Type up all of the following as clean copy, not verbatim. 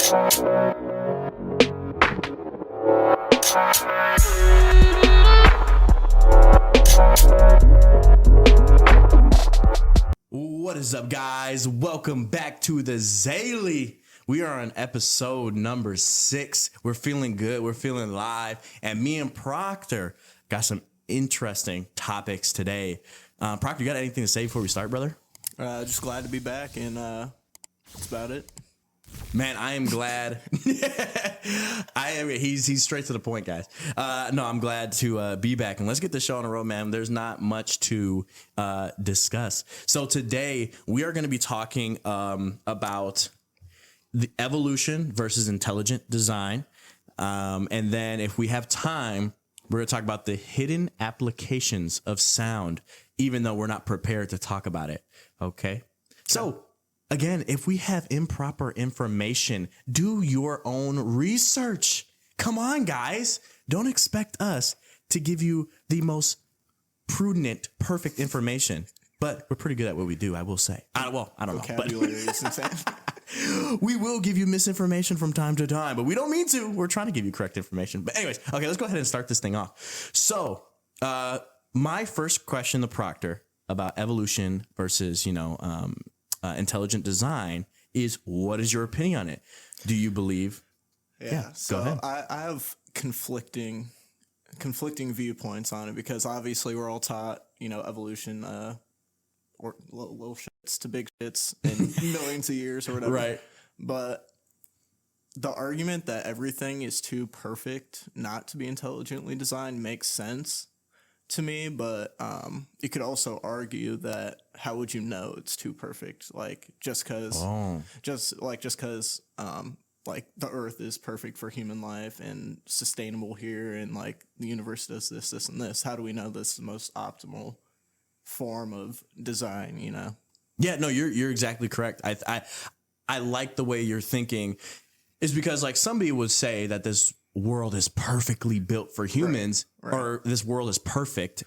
What is up, guys? Welcome back to the Zaylee. We are on episode number 6. We're feeling good. We're feeling live. And me and Proctor got some interesting topics today. Proctor, you got anything to say before we start, brother? Just glad to be back, and that's about it. Man, I am glad. He's straight to the point, guys. No, I'm glad to be back, and let's get this show on the road, man. There's not much to discuss. So today we are going to be talking about the evolution versus intelligent design, and then if we have time, we're going to talk about the hidden applications of sound, even though we're not prepared to talk about it. Okay, so. Again, if we have improper information, do your own research. Come on, guys. Don't expect us to give you the most prudent, perfect information. But we're pretty good at what we do, I will say. I don't know. Vocabulary is insane. We will give you misinformation from time to time, but we don't mean to. We're trying to give you correct information. But anyways, okay, let's go ahead and start this thing off. So my first question to Proctor about evolution versus, intelligent design is, what is your opinion on it? Do you believe? Yeah, so go ahead. I have conflicting viewpoints on it, because obviously we're all taught, evolution, or little shits to big shits in millions of years or whatever. Right. But the argument that everything is too perfect not to be intelligently designed makes sense to me, but you could also argue that how would you know it's too perfect? Like just because the Earth is perfect for human life and sustainable here, and like the universe does this, and this. How do we know this is the most optimal form of design? Yeah, no, you're exactly correct. I like the way you're thinking, is because like somebody would say that this world is perfectly built for humans, right. Or this world is perfect,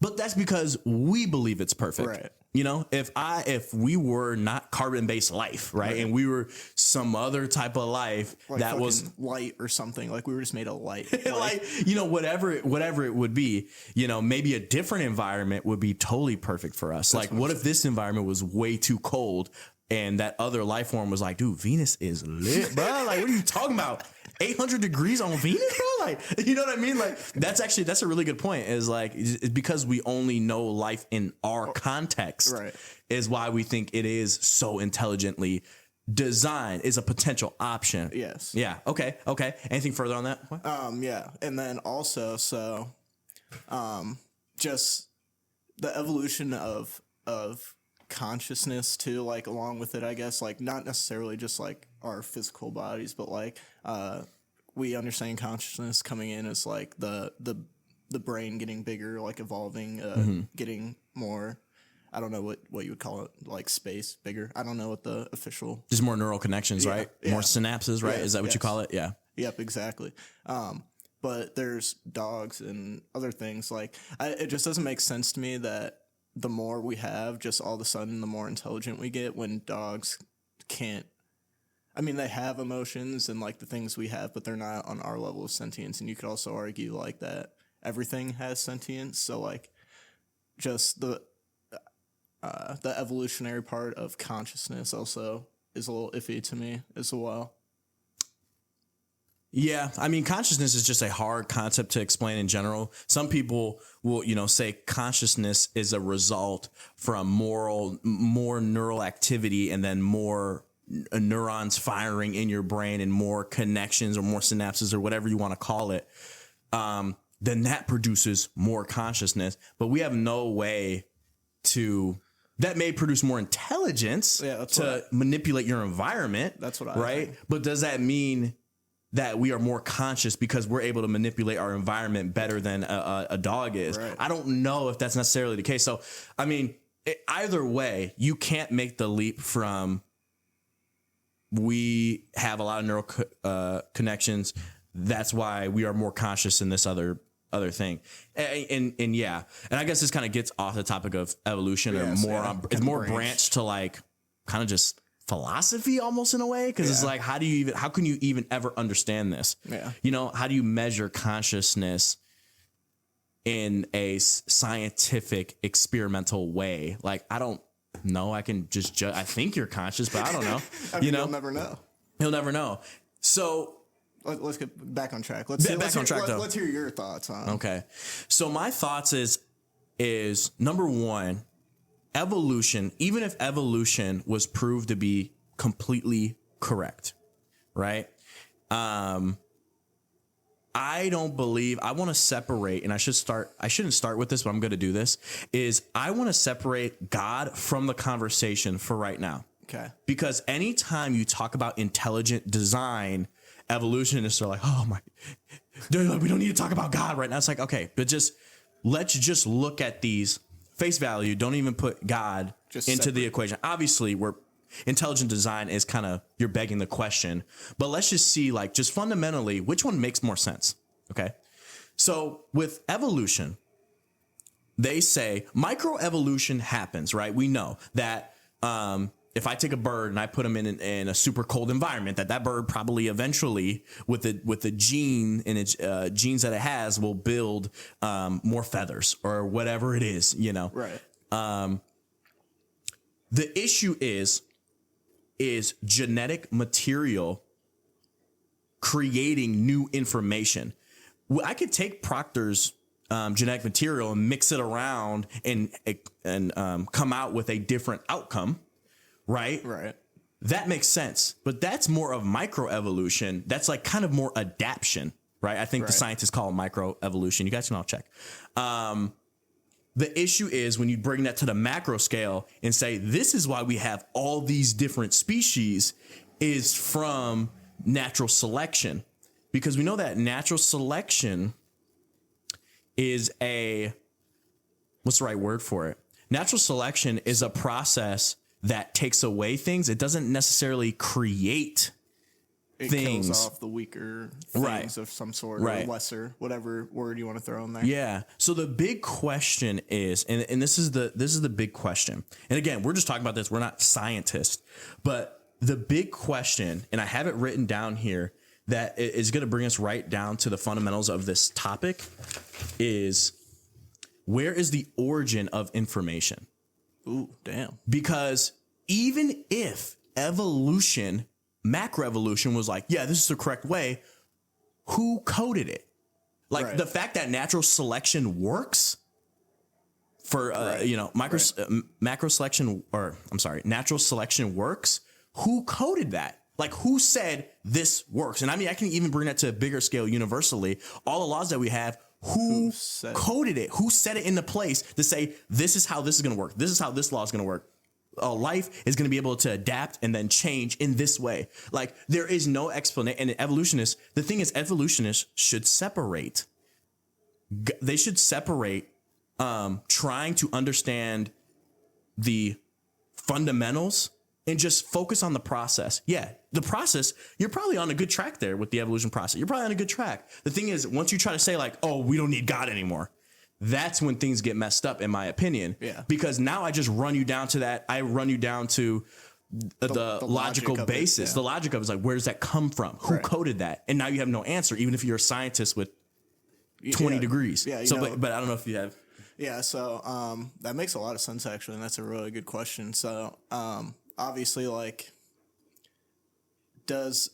but that's because we believe it's perfect. Right. If we were not carbon-based life, right, and we were some other type of life, like that was light or something, like we were just made of light, like whatever it would be, maybe a different environment would be totally perfect for us. That's like, what if this environment was way too cold and that other life form was like, dude, Venus is lit, bro. Like, what are you talking about? 800 degrees on Venus, bro? Like, you know what I mean? Like, that's a really good point, is like, it's because we only know life in our context, right, is why we think it is so intelligently designed, is a potential option. Yes. Yeah. Okay. Anything further on that? What? Yeah. And then also, just the evolution of consciousness too, like along with it, I guess, like not necessarily just like our physical bodies, but like we understand consciousness coming in as like the brain getting bigger, like evolving, getting more, I don't know what you would call it, like space bigger. I don't know what the official, just more neural connections, right? Yeah. More synapses, right? Is that what you call it? Yeah. Yep, exactly. But there's dogs and other things, like it just doesn't make sense to me that the more we have, just all of a sudden, the more intelligent we get, when dogs can't. I mean, they have emotions and like the things we have, but they're not on our level of sentience. And you could also argue like that everything has sentience. So like just the evolutionary part of consciousness also is a little iffy to me as well. Yeah, I mean, consciousness is just a hard concept to explain in general. Some people will, say consciousness is a result from more neural activity, and then more neurons firing in your brain, and more connections or more synapses or whatever you want to call it. Then that produces more consciousness. But we have no way that may produce more intelligence to manipulate your environment. That's what I think. But does that mean that we are more conscious because we're able to manipulate our environment better than a dog is? Right. I don't know if that's necessarily the case. So, I mean, either way, you can't make the leap from we have a lot of neural connections, that's why we are more conscious than this other thing. And yeah, and I guess this kind of gets off the topic of evolution, or more, it's more branched to like kind of just philosophy almost in a way, because it's like, how can you even ever understand this? Yeah. You know, how do you measure consciousness in a scientific experimental way? Like, I don't know. I can just judge. I think you're conscious, but I don't know. You'll never know. He'll never know. So let's get back on track. Let's hear your thoughts on. Okay. So my thoughts is number one, evolution, even if evolution was proved to be completely correct, right? I don't believe, I want to separate, and I shouldn't start with this, but I'm going to do this, is I want to separate God from the conversation for right now. Okay. Because anytime you talk about intelligent design, evolutionists are like, oh my, we don't need to talk about God right now. It's like, okay, but let's just look at these face value. Don't even put God into the equation. Obviously, intelligent design is kind of, you're begging the question, but let's just see, like, just fundamentally, which one makes more sense. Okay. So with evolution, they say microevolution happens, right? We know that, if I take a bird and I put them in a super cold environment, that bird probably eventually, with the gene in its genes that it has, will build more feathers or whatever it is, you know. Right. The issue is genetic material creating new information. I could take Proctor's genetic material and mix it around and come out with a different outcome. Right. That makes sense. But that's more of microevolution. That's like kind of more adaption. Right. I think the scientists call it microevolution. You guys can all check. The issue is when you bring that to the macro scale and say, this is why we have all these different species, is from natural selection. Because we know that natural selection is what's the right word for it? Natural selection is a process that takes away things. It doesn't necessarily create things. Kills off the weaker things of some sort, or lesser, whatever word you want to throw in there. Yeah. So the big question is, and this is the big question. And again, we're just talking about this. We're not scientists, but the big question, and I have it written down here, that is going to bring us right down to the fundamentals of this topic, is where is the origin of information? Ooh, damn. Because even if evolution, macroevolution, was like, yeah, this is the correct way, who coded it? Like the fact that natural selection works for, macro selection, natural selection works. Who coded that? Like, who said this works? And I mean, I can even bring that to a bigger scale universally. All the laws that we have, who coded it? Who set it into place to say, this is how this is going to work? This is how this law is going to work. Life is going to be able to adapt and then change in this way. Like, there is no explanation. And the thing is, evolutionists should separate. They should separate trying to understand the fundamentals and just focus on the process. Yeah, the process, you're probably on a good track there with the evolution process. You're probably on a good track. The thing is, once you try to say like, oh, we don't need God anymore, that's when things get messed up, in my opinion. Yeah. Because now I just run you down to that. I run you down to the logical basis. The logic of it is like, where does that come from? Who coded that? And now you have no answer, even if you're a scientist with 20 degrees. Yeah. But I don't know if you have. Yeah. So that makes a lot of sense, actually. And that's a really good question. So obviously, like, does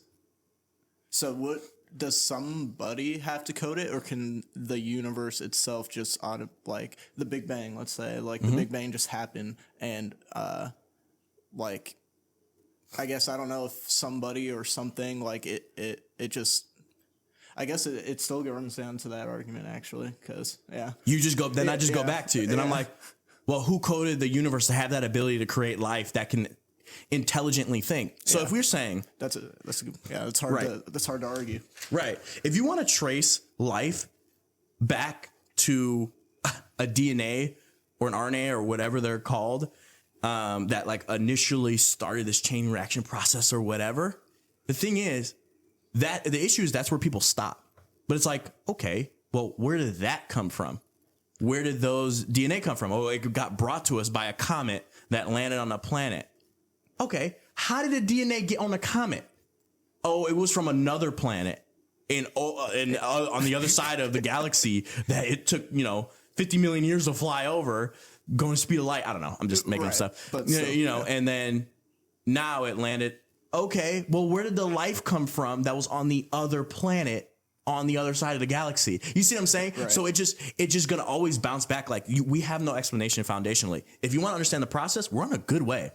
somebody have to code it, or can the universe itself just like the Big Bang, let's say, like the Big Bang just happened, and like, I guess, I don't know if somebody or something, like it just, I guess it still runs down to that argument, actually, because you just go, then I just go back to you. Then I'm like, well, who coded the universe to have that ability to create life that can intelligently think? So if we're saying that's hard to argue. Right. If you want to trace life back to a DNA or an RNA or whatever they're called, that like initially started this chain reaction process or whatever, the thing is that the issue is that's where people stop. But it's like, okay, well, where did that come from? Where did those DNA come from? Oh, it got brought to us by a comet that landed on a planet. Okay, How did the DNA get on a comet? Oh, it was from another planet and on the other side of the galaxy that it took, 50 million years to fly over, going to speed of light. I don't know. I'm just making up stuff. But and then now it landed. Okay, well, where did the life come from that was on the other planet on the other side of the galaxy? You see what I'm saying? Right. So it's just going to always bounce back. Like we have no explanation foundationally. If you want to understand the process, we're on a good way.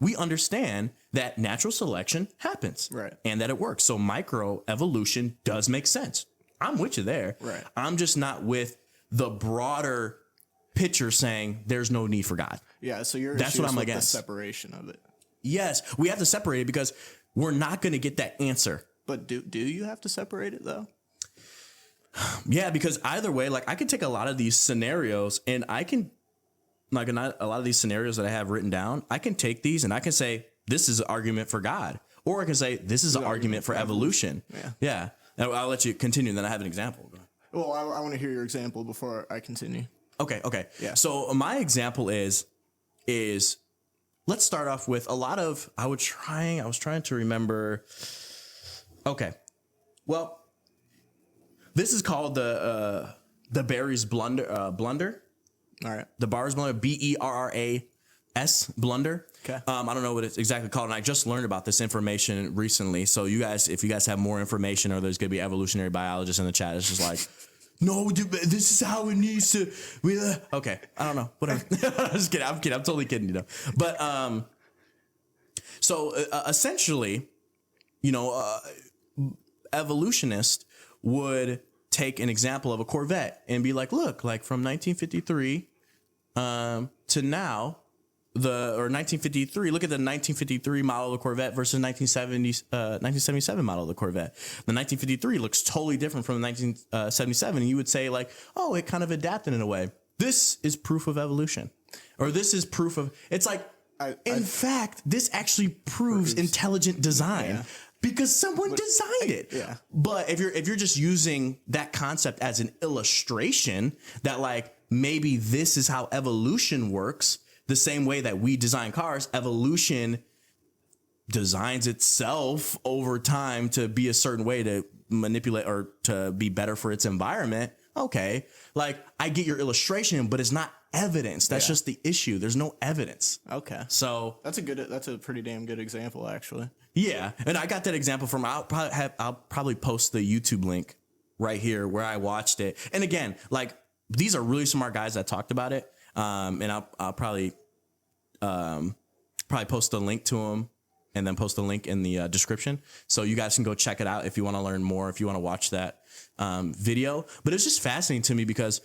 We understand that natural selection happens, right, and that it works. So microevolution does make sense. I'm with you there. Right. I'm just not with the broader picture saying there's no need for God. Yeah. So that's what I'm against. The separation of it. Yes, we have to separate it because we're not going to get that answer. But do you have to separate it though? Yeah, because either way, like I can take a lot of these scenarios and I can. Like a lot of these scenarios that I have written down, I can take these and I can say, this is an argument for God. Or I can say, this is an argument for evolution. Yeah. I'll let you continue. And then I have an example. Well, I want to hear your example before I continue. Okay. Yeah. So my example is let's start off with a lot of, I was trying to remember. Okay. Well, this is called the Barry's blunder. All right. The Barr's blunder, BERRAS blunder. Okay. I don't know what it's exactly called, and I just learned about this information recently. So you guys, if you guys have more information, or there's going to be evolutionary biologists in the chat, it's just like, no, dude, this is how it needs to. Okay. I don't know. Whatever. I'm just kidding. I'm totally kidding. But so essentially, evolutionists would take an example of a Corvette and be like, look, like from 1953 to now, 1953, look at the 1953 model of the Corvette versus 1977 model of the Corvette. The 1953 looks totally different from the 1977. And you would say like, oh, it kind of adapted in a way. This is proof of evolution, or this is proof of, it's like, in fact, this actually proves intelligent design. Yeah. Because someone designed it. Yeah. But if you're just using that concept as an illustration that like maybe this is how evolution works, the same way that we design cars, evolution designs itself over time to be a certain way to manipulate or to be better for its environment. Okay. Like I get your illustration, but it's not evidence. That's just the issue. There's no evidence. Okay. So that's a pretty damn good example, actually. Yeah. And I got that example from, I'll probably post the YouTube link right here where I watched it. And again, like these are really smart guys that talked about it. And I'll probably post a link to them and then post a link in the description. So you guys can go check it out if you want to learn more, if you want to watch that video. But it's just fascinating to me because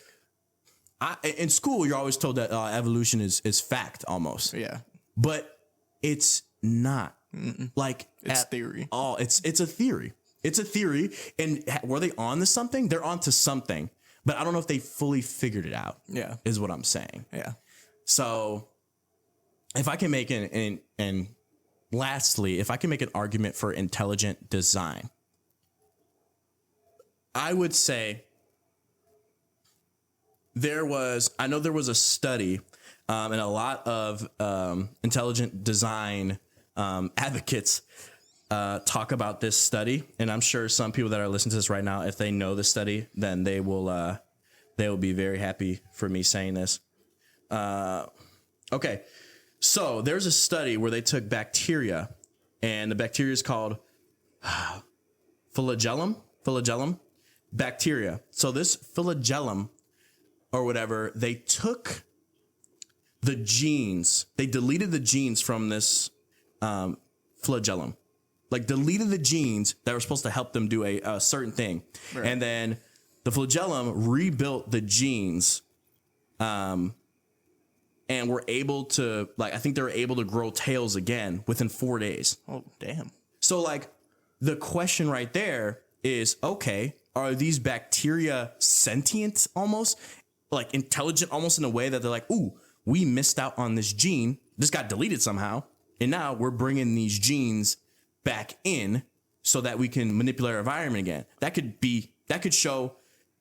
in school, you're always told that evolution is fact almost. Yeah. But it's not. Mm-mm. Like it's theory. It's a theory. It's a theory. And were they on to something? They're on to something. But I don't know if they fully figured it out. Yeah. Is what I'm saying. Yeah. So if I can make and lastly, if I can make an argument for intelligent design, I would say I know there was a study and a lot of intelligent design advocates talk about this study. And I'm sure some people that are listening to this right now, if they know the study, then they will be very happy for me saying this. Okay. So there's a study where they took bacteria, and the bacteria is called Flagellum bacteria. So this Flagellum or whatever, they took the genes, they deleted the genes from this Flagellum, like deleted the genes that were supposed to help them do a certain thing. Right. And then the Flagellum rebuilt the genes, and were able to, like, I think they were able to grow tails again within 4 days. Oh, damn. So, like, the question right there is, okay, are these bacteria sentient almost? Like, intelligent almost in a way that they're like, ooh, we missed out on this gene. This got deleted somehow. And now we're bringing these genes back in so that we can manipulate our environment again. That could show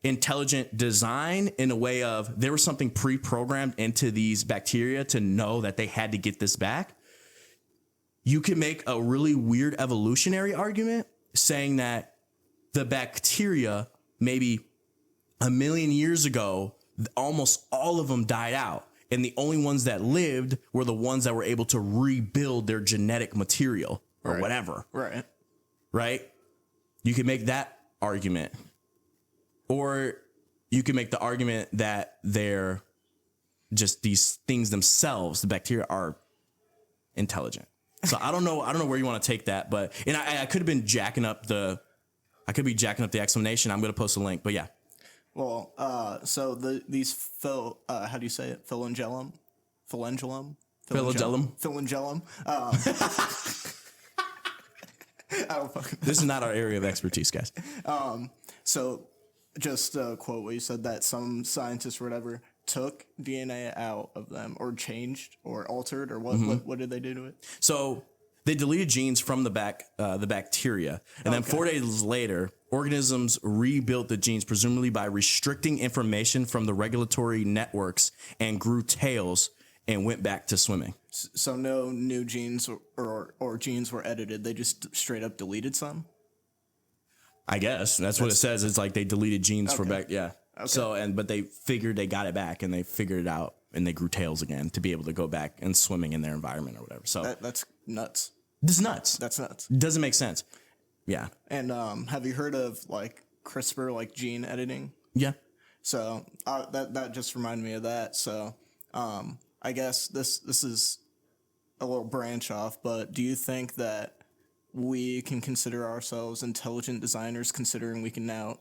intelligent design in a way of there was something pre-programmed into these bacteria to know that they had to get this back. you can make a really weird evolutionary argument saying that the bacteria, maybe a million years ago, almost all of them died out. And the only ones that lived were the ones that were able to rebuild their genetic material or whatever. Right. Right? You can make that argument. Or you can make the argument that they're just these things themselves, the bacteria, are intelligent. So I don't know where you want to take that, but and I could have been jacking up the explanation. I'm going to post a link, but yeah. Well, so these how do you say it? Flagellum. I don't fucking know. This is not our area of expertise, guys. So just quote what you said, that some scientists or whatever took DNA out of them or changed or altered or what did they do to it? So they deleted genes from the bacteria, and then 4 days later, organisms rebuilt the genes, presumably by restricting information from the regulatory networks, and grew tails and went back to swimming. So no new genes or genes were edited. They just straight up deleted some? I guess that's what it says. It's like they deleted genes for back. Yeah. Okay. So, but they figured they got it back, and they figured it out, and they grew tails again to be able to go back and swimming in their environment or whatever. So that's nuts. This is nuts. That's nuts. Doesn't make sense. Yeah. And have you heard of like CRISPR, like gene editing? Yeah. So that just reminded me of that. So I guess this is a little branch off, but do you think that we can consider ourselves intelligent designers, considering we can now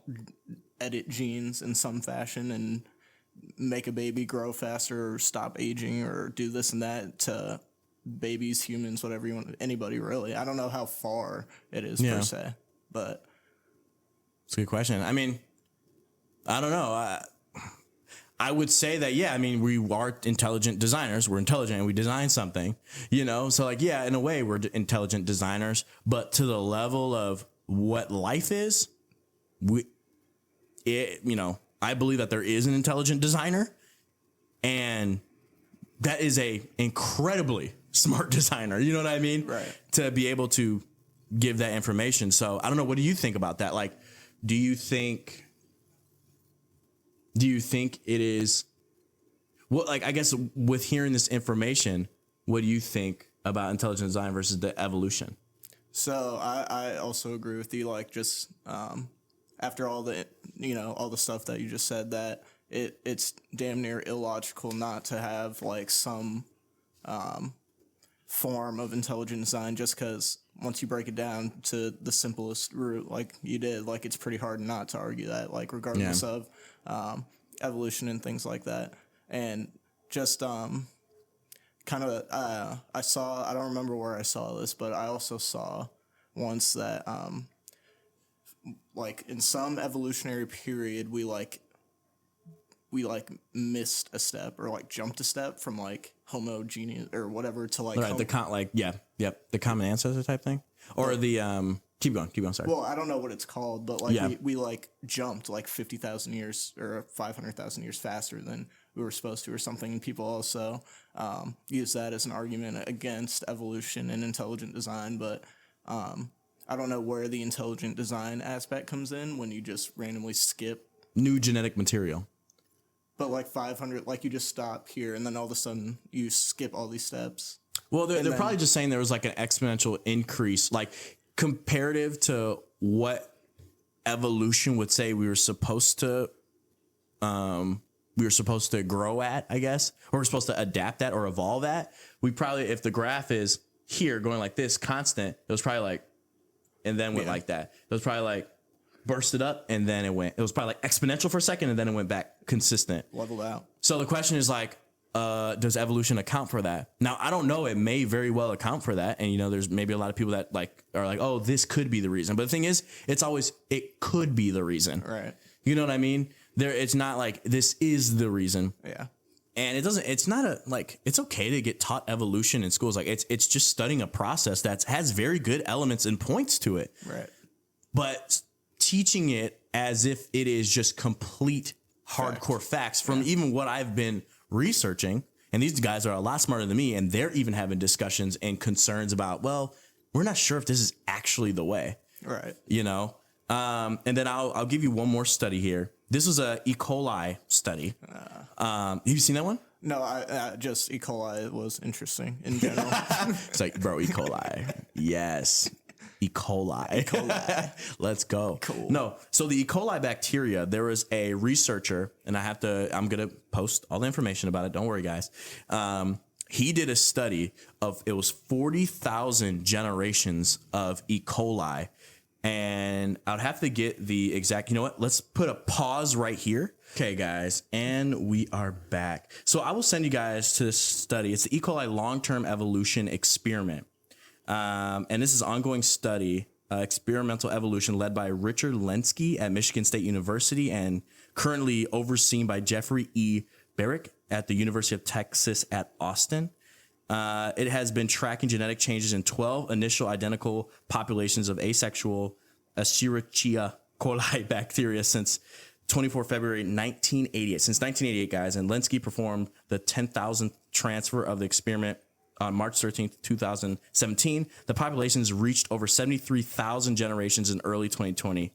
edit genes in some fashion and make a baby grow faster or stop aging or do this and that to babies, humans, whatever you want, anybody really? I don't know how far it is per se, but it's a good question. I mean, I don't know. I would say that, yeah, I mean, we are intelligent designers. We're intelligent and we design something, you know? So like, yeah, in a way we're intelligent designers, but to the level of what life is, I believe that there is an intelligent designer, and that is a incredibly smart designer. You know what I mean? Right. To be able to give that information. So I don't know. What do you think about that? Like, do you think it is, well, like, I guess with hearing this information, what do you think about intelligent design versus the evolution? So I also agree with you. Like, just after all the stuff that you just said, that it's damn near illogical not to have like some form of intelligent design, just because once you break it down to the simplest root, like you did, like it's pretty hard not to argue that, like regardless of evolution and things like that. And just kind of I don't remember where I saw this, but I also saw once that like in some evolutionary period we missed a step or like jumped a step from like homogeneous or whatever to like the common ancestor type thing, or the keep going, sorry. Well, I don't know what it's called, but like we like jumped like 50,000 years or 500,000 years faster than we were supposed to or something. And people also use that as an argument against evolution and intelligent design, but I don't know where the intelligent design aspect comes in when you just randomly skip new genetic material. But like 500, like you just stop here and then all of a sudden you skip all these steps. Well, they're probably just saying there was like an exponential increase, like comparative to what evolution would say we were supposed to grow at, I guess, or we're supposed to adapt at or evolve at. We probably, if the graph is here going like this constant, it was probably like, and then went like that. It was probably like bursted up and then it was probably like exponential for a second and then it went back consistent. Leveled out. So the question is like, does evolution account for that? Now, I don't know. It may very well account for that. And, you know, there's maybe a lot of people that like are like, oh, this could be the reason. But the thing is, it could be the reason. Right. You know what I mean? It's not like this is the reason. Yeah. And it's okay to get taught evolution in schools. Like it's just studying a process that has very good elements and points to it. Right. But teaching it as if it is just complete hardcore facts from even what I've been researching And these guys are a lot smarter than me, and they're even having discussions and concerns about, well, we're not sure if this is actually the way. Right. You know? And then I'll give you one more study here. This was a E. coli study. Have you seen that one? No, I just E. coli was interesting in general. It's like, bro, E. coli. Yes. E. coli. E. coli. Let's go. Cool. No. So the E. coli bacteria, there was a researcher, and I'm going to post all the information about it. Don't worry, guys. He did a study of, it was 40,000 generations of E. coli. And I'd have to get the exact, you know what? Let's put a pause right here. Okay, guys, and we are back. So I will send you guys to this study. It's the E. coli long-term evolution experiment. And this is an ongoing study, experimental evolution led by Richard Lenski at Michigan State University and currently overseen by Jeffrey E. Barrick at the University of Texas at Austin. It has been tracking genetic changes in 12 initial identical populations of asexual Escherichia coli bacteria since 24 February 1988. Since 1988, guys, and Lenski performed the 10,000th transfer of the experiment on March 13th, 2017. The populations reached over 73,000 generations in early 2020.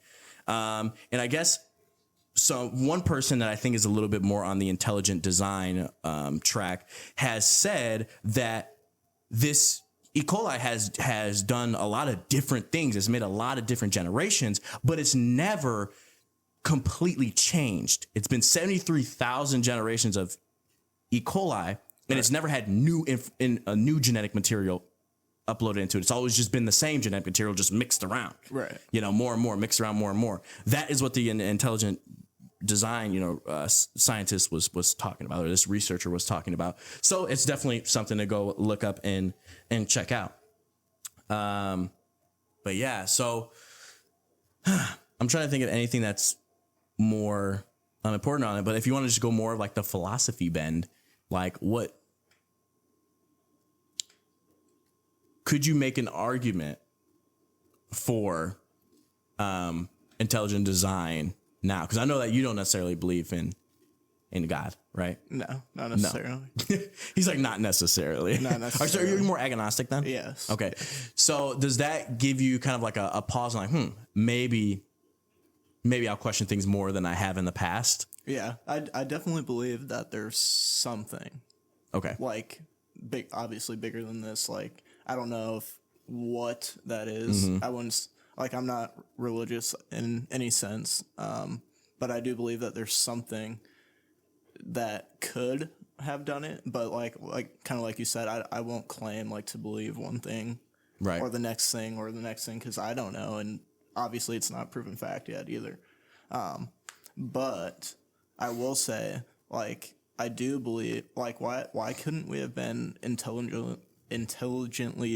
And I guess, so one person that I think is a little bit more on the intelligent design track has said that this E. coli has done a lot of different things. It's made a lot of different generations, but it's never completely changed. It's been 73,000 generations of E. coli, and it's never had new genetic material uploaded into it. It's always just been the same genetic material, just mixed around. Right. You know, more and more, mixed around more and more. That is what the intelligent design, scientist was talking about, or this researcher was talking about. So it's definitely something to go look up and check out. But yeah, so I'm trying to think of anything that's more unimportant on it. But if you want to just go more of like the philosophy bend, like what could you make an argument for intelligent design now? Because I know that you don't necessarily believe in God, right? No, not necessarily. No. He's like, not necessarily. Not necessarily. So you're more agnostic then? Yes. Okay. So does that give you kind of like a pause and like, maybe I'll question things more than I have in the past? Yeah, I definitely believe that there's something. Okay. Like, big, obviously bigger than this. Like, I don't know what that is. Mm-hmm. I wouldn't, like, I'm not religious in any sense. But I do believe that there's something that could have done it. But like kind of like you said, I won't claim like to believe one thing, Right. or the next thing, because I don't know. And obviously it's not proven fact yet either. But I will say, like, I do believe, like, why couldn't we have been intelligently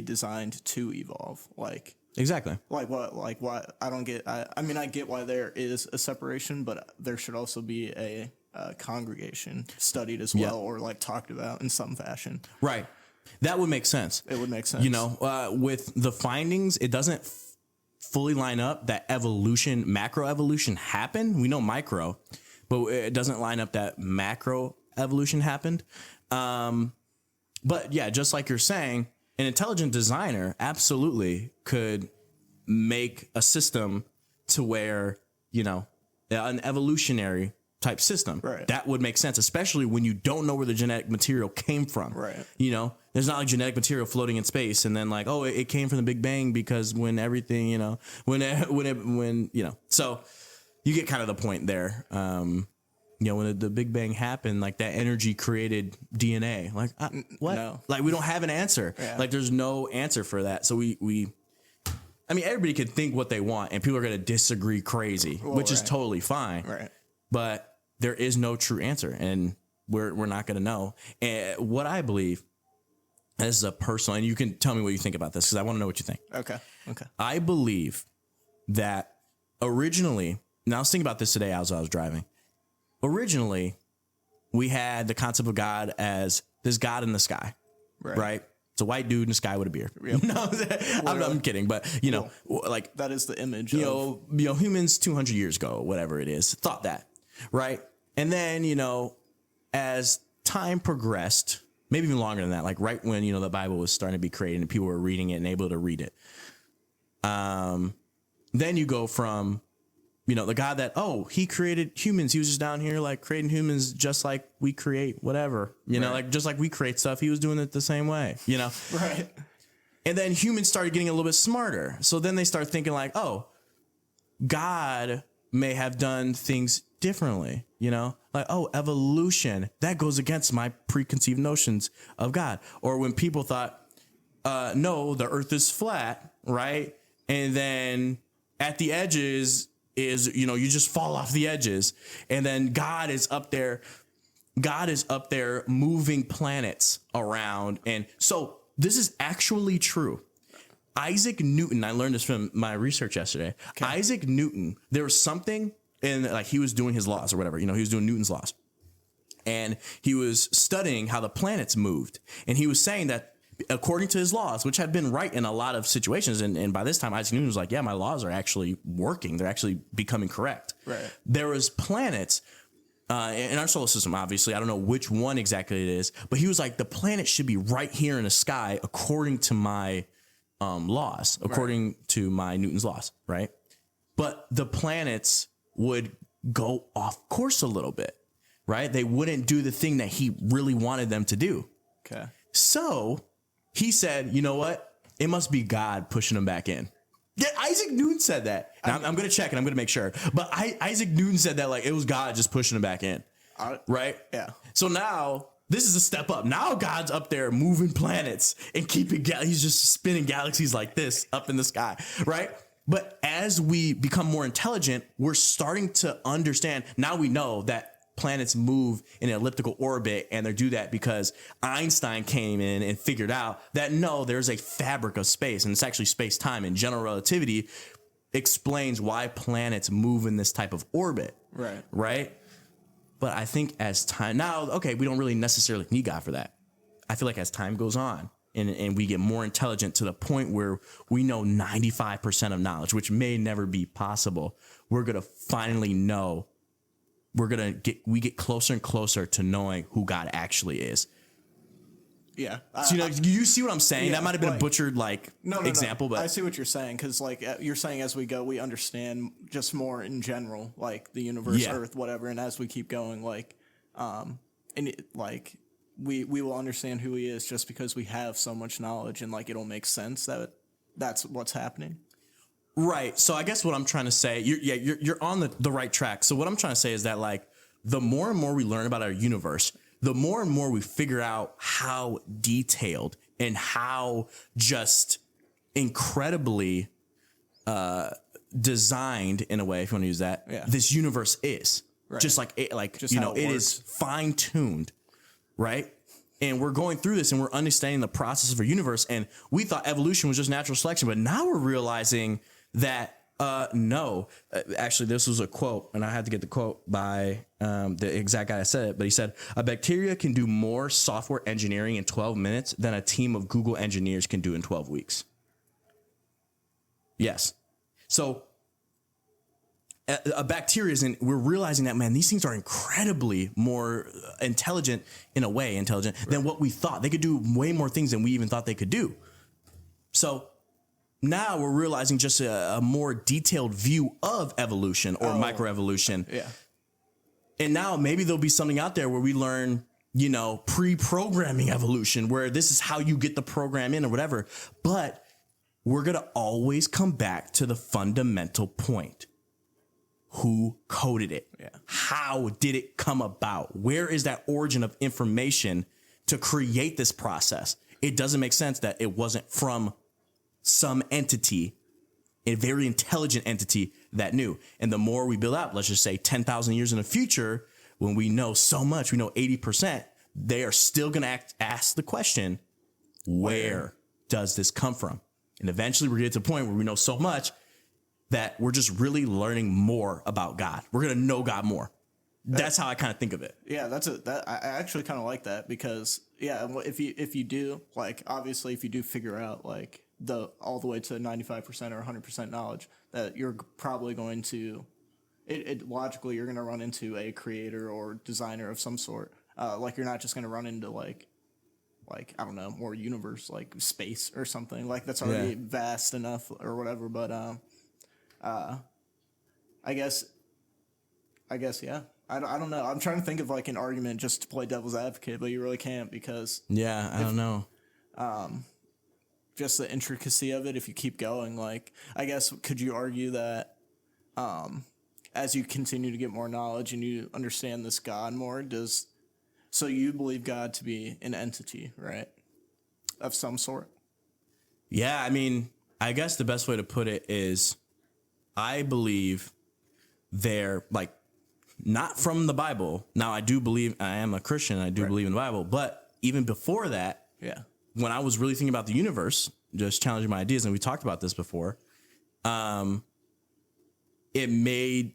designed to evolve? Like, Exactly. like what? Like why? I don't get. I mean, I get why there is a separation, but there should also be a congregation studied as well, or like talked about in some fashion. Right. That would make sense. It would make sense. You know, with the findings, it doesn't fully line up that macroevolution happened. We know micro, but it doesn't line up that macro evolution happened. But yeah, just like you're saying, an intelligent designer absolutely could make a system to where, an evolutionary type system. Right. That would make sense, especially when you don't know where the genetic material came from. Right. There's not like genetic material floating in space and then like, oh, it came from the Big Bang because when everything, so you get kind of the point there. When the Big Bang happened, like that energy created DNA. Like, what? No. Like, we don't have an answer. Yeah. Like, there's no answer for that. So everybody can think what they want, and people are going to disagree crazy, which is totally fine. Right. But there is no true answer, and we're not going to know. And what I believe, and this is a personal, and you can tell me what you think about this because I want to know what you think. Okay. I believe that originally, now I was thinking about this today as I was driving. Originally, we had the concept of God as this God in the sky, right? It's a white dude in the sky with a beard. Yep. No, I'm kidding, but like that is the image. Humans 200 years ago, whatever it is, thought that, right? And then as time progressed, maybe even longer than that. Like right when, you know, the Bible was starting to be created and people were reading it and able to read it. Then you go from, you know, the God that, oh, he created humans. He was just down here like creating humans just like we create whatever, you know, like just like we create stuff. He was doing it the same way, you know? Right. And then humans started getting a little bit smarter. So then they start thinking like, oh, God may have done things differently, you know, like, oh, evolution, that goes against my preconceived notions of God. Or when people thought, no, the earth is flat, right? And then at the edges is, you know, you just fall off the edges. And then God is up there moving planets around. And so this is actually true. Isaac Newton, I learned this from my research yesterday. Okay. Isaac Newton, there was something in, like, he was doing his laws or whatever, you know, he was doing Newton's laws. And he was studying how the planets moved. And he was saying that according to his laws, which had been right in a lot of situations, and by this time, Isaac Newton was like, yeah, my laws are actually working. They're actually becoming correct. Right. There was planets in our solar system, obviously. I don't know which one exactly it is, but he was like, the planet should be right here in the sky according to my laws, according to my Newton's laws, right? But the planets would go off course a little bit, right? They wouldn't do the thing that he really wanted them to do. Okay. So he said, you know what? It must be God pushing them back in. Yeah, Isaac Newton said that. Now, I'm going to check and I'm going to make sure. But Isaac Newton said that like it was God just pushing them back in. Right? Yeah. So now this is a step up. Now God's up there moving planets and keeping, he's just spinning galaxies like this up in the sky. Right? But as we become more intelligent, we're starting to understand. Now we know that planets move in an elliptical orbit, and they do that because Einstein came in and figured out that no, there's a fabric of space, and it's actually space-time, and general relativity explains why planets move in this type of orbit. Right? But I think as time now, okay, we don't really necessarily need God for that. I feel like as time goes on and we get more intelligent to the point where we know 95% of knowledge, which may never be possible, we're going to finally know. We get closer and closer to knowing who God actually is. Yeah. So, you see what I'm saying? Yeah, that might have been like, a butchered example, but I see what you're saying. Cause like you're saying, as we go, we understand just more in general, like the universe, Earth, whatever. And as we keep going, like, we will understand who he is just because we have so much knowledge, and like, it'll make sense that that's what's happening. Right. So I guess what I'm trying to say, you're on the right track. So what I'm trying to say is that like the more and more we learn about our universe, the more and more we figure out how detailed and how just incredibly designed, in a way, if you want to use that, this universe is. Right. Just like it, just, you know, it is fine tuned, right? And we're going through this and we're understanding the process of our universe. And we thought evolution was just natural selection, but now we're realizing that no, actually, this was a quote, and I had to get the quote by the exact guy that said it, but he said, a bacteria can do more software engineering in 12 minutes than a team of Google engineers can do in 12 weeks. Yes. So a bacteria is we're realizing that, man, these things are incredibly more intelligent than what we thought. They could do way more things than we even thought they could do. So now we're realizing just a more detailed view of evolution or microevolution. Yeah. And now maybe there'll be something out there where we learn, you know, pre-programming evolution, where this is how you get the program in or whatever. But we're going to always come back to the fundamental point. Who coded it? Yeah. How did it come about? Where is that origin of information to create this process? It doesn't make sense that it wasn't from some entity, a very intelligent entity that knew. And the more we build out, let's just say 10,000 years in the future, when we know so much, we know 80%, they are still going to ask the question, where does this come from? And eventually we get to the point where we know so much that we're just really learning more about God. We're going to know God more. That's how I kind of think of it. Yeah, I actually kind of like that, because if you do, like, obviously if you do figure out like all the way to 95% or 100% knowledge, that you're probably going to logically you're going to run into a creator or designer of some sort. Like, you're not just going to run into like like, I don't know, more universe, like space or something like that's already vast enough or whatever. But I guess yeah. I don't know. I'm trying to think of like an argument just to play devil's advocate, but you really can't because I don't know. just the intricacy of it. If you keep going, like, I guess could you argue that as you continue to get more knowledge and you understand this God more, so you believe God to be an entity, right, of some sort? Yeah, I mean, I guess the best way to put it is I believe they're like not from the Bible. Now, I do believe I am a Christian. I do believe in the Bible. But even before that, when I was really thinking about the universe, just challenging my ideas, and we talked about this before, it made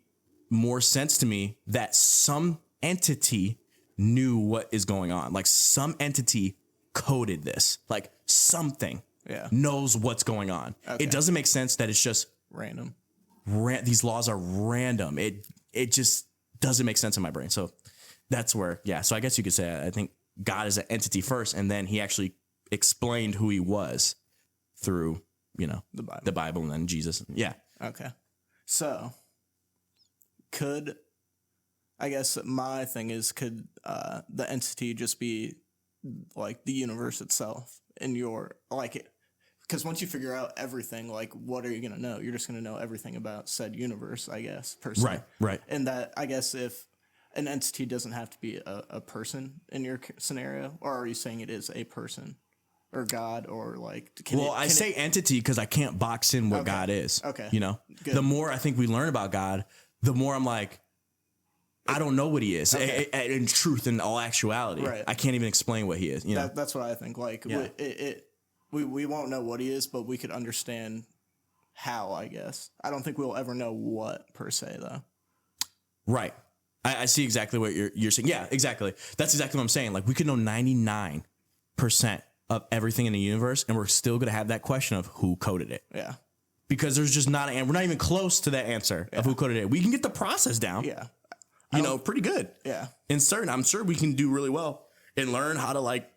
more sense to me that some entity knew what is going on. Like some entity coded this, like something knows what's going on. Okay. It doesn't make sense that it's just random. These laws are random. It just doesn't make sense in my brain. So that's where, so I guess you could say, I think God is an entity first, and then he actually explained who he was through, the Bible and then Jesus. Yeah. Okay. So I guess my thing is, could the entity just be like the universe itself in because once you figure out everything, like, what are you going to know? You're just going to know everything about said universe, I guess, personally. Right. And that, I guess, if an entity doesn't have to be a person in your scenario, or are you saying it is a person or God, or like... I say entity because I can't box in what God is. Okay. Good. The more I think we learn about God, the more I'm like, I don't know what he is. Okay. In truth, in all actuality. Right. I can't even explain what he is. That's what I think. Like, we won't know what he is, but we could understand how, I guess. I don't think we'll ever know what, per se, though. Right. I see exactly what you're saying. Yeah, exactly. That's exactly what I'm saying. Like, we could know 99% of everything in the universe, and we're still going to have that question of who coded it. Yeah. Because there's just not we're not even close to that answer of who coded it. We can get the process down. Yeah. Pretty good. Yeah. I'm sure we can do really well and learn how to, like,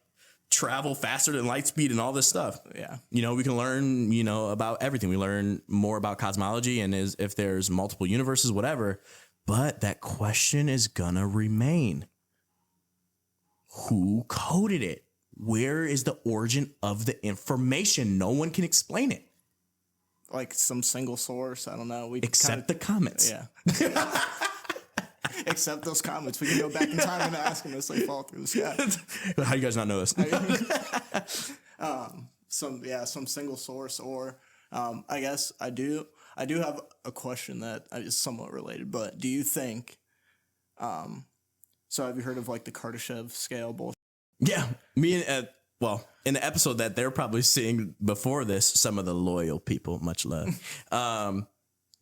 travel faster than light speed and all this stuff. Yeah. We can learn, about everything. We learn more about cosmology and if there's multiple universes, whatever. But that question is gonna remain. Who coded it? Where is the origin of the information? No one can explain it. Like some single source. I don't know. Except the comments. Yeah. Except those comments. We can go back in time and ask them as they fall through the sky. How do you guys not know this? Some single source, or I guess I do have a question that is somewhat related, but do you think so have you heard of like the Kardashev scale bullshit? Yeah. Me and in the episode that they're probably seeing before this, some of the loyal people, much love.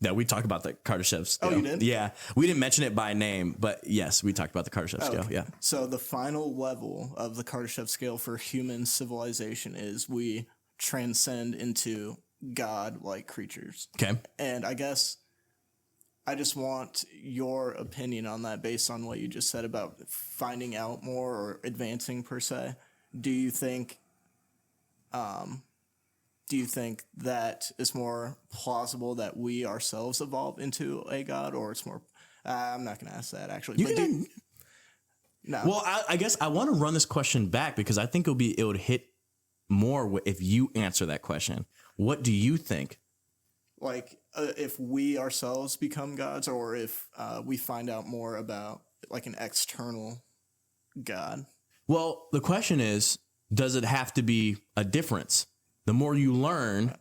Yeah, we talked about the Kardashev scale. Oh, you did? Yeah. We didn't mention it by name, but yes, we talked about the Kardashev scale. Okay. Yeah. So the final level of the Kardashev scale for human civilization is we transcend into God-like creatures. Okay. And I guess I just want your opinion on that based on what you just said about finding out more or advancing per se. Do you think that it's more plausible that we ourselves evolve into a god, or it's more... I'm not going to ask that, actually. No. Well, I guess I want to run this question back because I think it would hit more if you answer that question. What do you think? Like, if we ourselves become gods, or if we find out more about, like, an external god? Well, the question is, does it have to be a difference? The more you learn,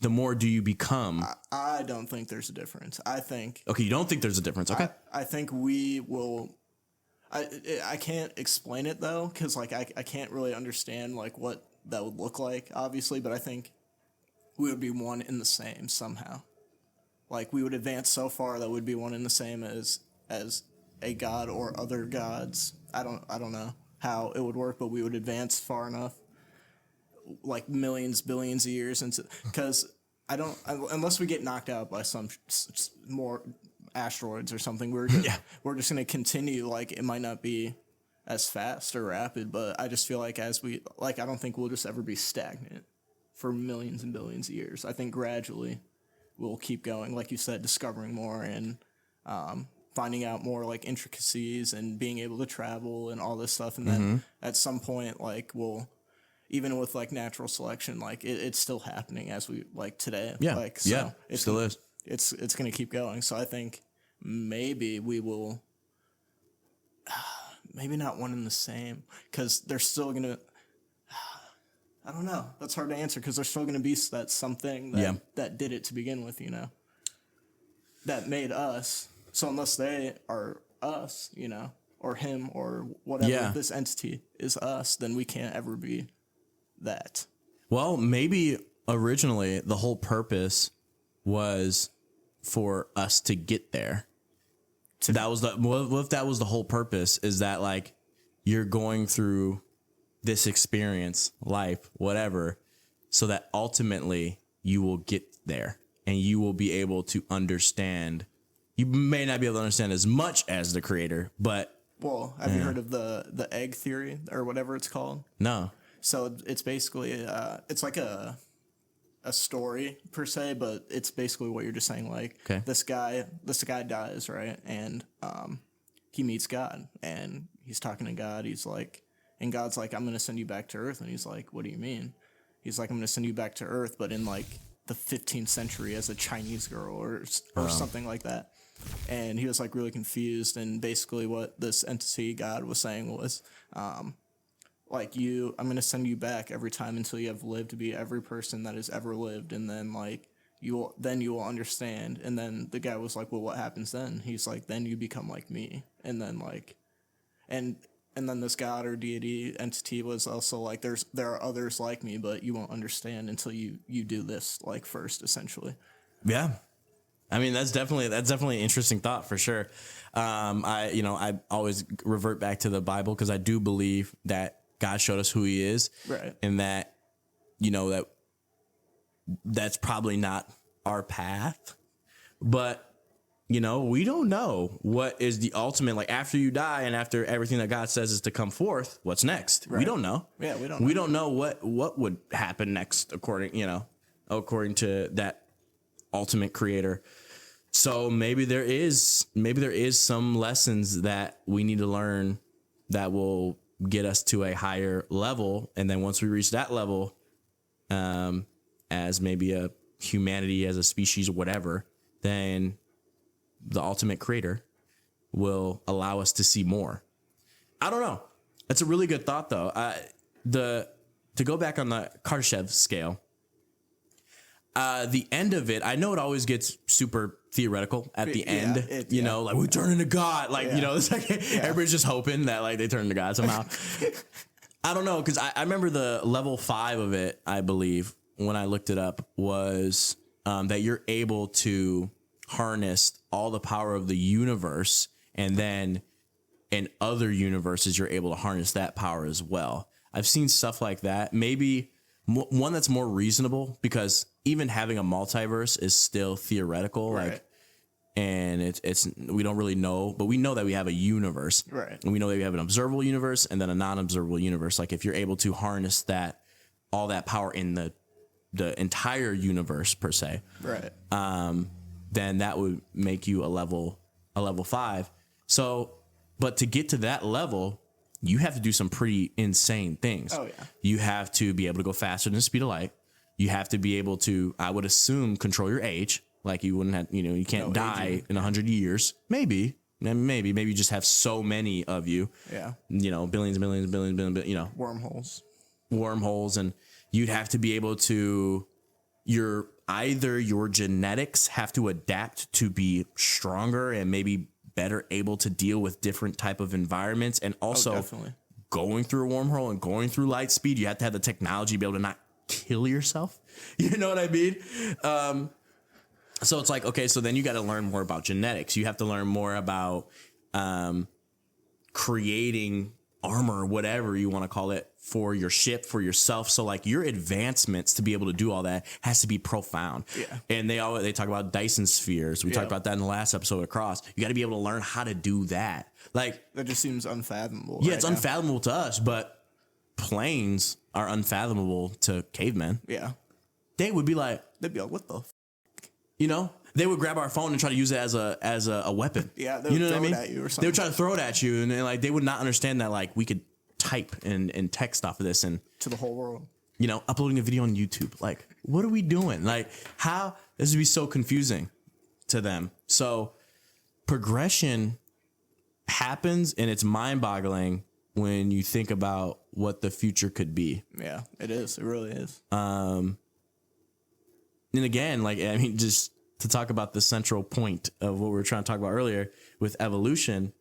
the more do you become. I don't think there's a difference. I think... Okay, you don't think there's a difference. Okay. I think we will... I can't explain it, though, because, like, I can't really understand, like, what that would look like, obviously, but I think we would be one in the same somehow. Like, we would advance so far that we'd be one in the same as a god or other gods. I don't know how it would work, but we would advance far enough, like billions of years into, because unless we get knocked out by some more asteroids or something, we're just going to continue. Like, it might not be as fast or rapid, but I just feel like I don't think we'll just ever be stagnant for millions and billions of years. I think gradually we'll keep going, like you said, discovering more and finding out more like intricacies and being able to travel and all this stuff. And then at some point, like even with like natural selection, like it's still happening as we like today. Yeah. Like, so Yeah. it still is. It's going to keep going. So I think maybe we will, maybe not one and the same, because they're still going to, I don't know. That's hard to answer because there's still going to be that something that did it to begin with, you know, that made us. So unless they are us, you know, or him or whatever, this entity is us, then we can't ever be that. Well, maybe originally the whole purpose was for us to get there. That was what if that was the whole purpose, is that like you're going through this experience, life, whatever, so that ultimately you will get there and you will be able to understand. You may not be able to understand as much as the creator, but well, have you heard of the egg theory or whatever it's called? No. So it's basically it's like a story per se, but it's basically what you're just saying. Like this guy dies, right? And he meets God and he's talking to God. He's like, and God's like, I'm going to send you back to Earth. And he's like, what do you mean? He's like, I'm going to send you back to Earth, but in like the 15th century as a Chinese girl or something like that. And he was like really confused. And basically what this entity God was saying was, like I'm going to send you back every time until you have lived to be every person that has ever lived. And then like, you will understand. And then the guy was like, well, what happens then? He's like, then you become like me. And then like, and then this God or deity entity was also like, there are others like me, but you won't understand until you do this like first, essentially. Yeah. I mean, that's definitely an interesting thought for sure. I always revert back to the Bible because I do believe that God showed us who he is, right? And that, that's probably not our path, but we don't know what is the ultimate, like after you die and after everything that God says is to come forth, what's next? Right. We don't know. Yeah. We don't know what would happen next according to that ultimate creator. So maybe there is some lessons that we need to learn that will get us to a higher level. And then once we reach that level, as maybe a humanity, as a species, or whatever, then the ultimate creator will allow us to see more. I don't know. That's a really good thought though. To go back on the Kardashev scale, the end of it, I know it always gets super theoretical at the end, like we turn into God, like, it's like everybody's just hoping that like they turn into God somehow. I don't know. Cause I remember the level 5 of it, I believe when I looked it up was, that you're able to harness all the power of the universe. And then in other universes, you're able to harness that power as well. I've seen stuff like that. Maybe one that's more reasonable, because even having a multiverse is still theoretical. Right. Like, and it's we don't really know, but we know that we have a universe, right? And we know that we have an observable universe and then a non-observable universe. Like if you're able to harness all that power in the entire universe per se, right? Then that would make you a level 5. So, but to get to that level, you have to do some pretty insane things. Oh yeah. You have to be able to go faster than the speed of light. You have to be able to, I would assume, control your age. Like you wouldn't have, you can't die in 100 years. Maybe you just have so many of you. Yeah. Billions, wormholes. And you'd have to be able to, your genetics have to adapt to be stronger and maybe better able to deal with different type of environments. And also going through a wormhole and going through light speed, you have to have the technology to be able to not kill yourself. You know what I mean? So it's like, okay, so then you got to learn more about genetics. You have to learn more about creating armor, whatever you want to call it, for your ship, for yourself. So like your advancements to be able to do all that has to be profound. Yeah. And they talk about Dyson spheres. We talked about that in the last episode of Cross. You got to be able to learn how to do that. Like that just seems unfathomable. Yeah, it's unfathomable to us, but planes are unfathomable to cavemen. Yeah. They'd be like, what the you know? They would grab our phone and try to use it as a weapon. Yeah, they would throw it at you or something. They would try to throw it at you, and like they would not understand that like we could type and text off of this and to the whole world. You know, uploading a video on YouTube. Like, what are we doing? Like, how this would be so confusing to them. So progression happens, and it's mind-boggling when you think about what the future could be. Yeah, it is. It really is. And again, like I mean, just to talk about the central point of what we were trying to talk about earlier with evolution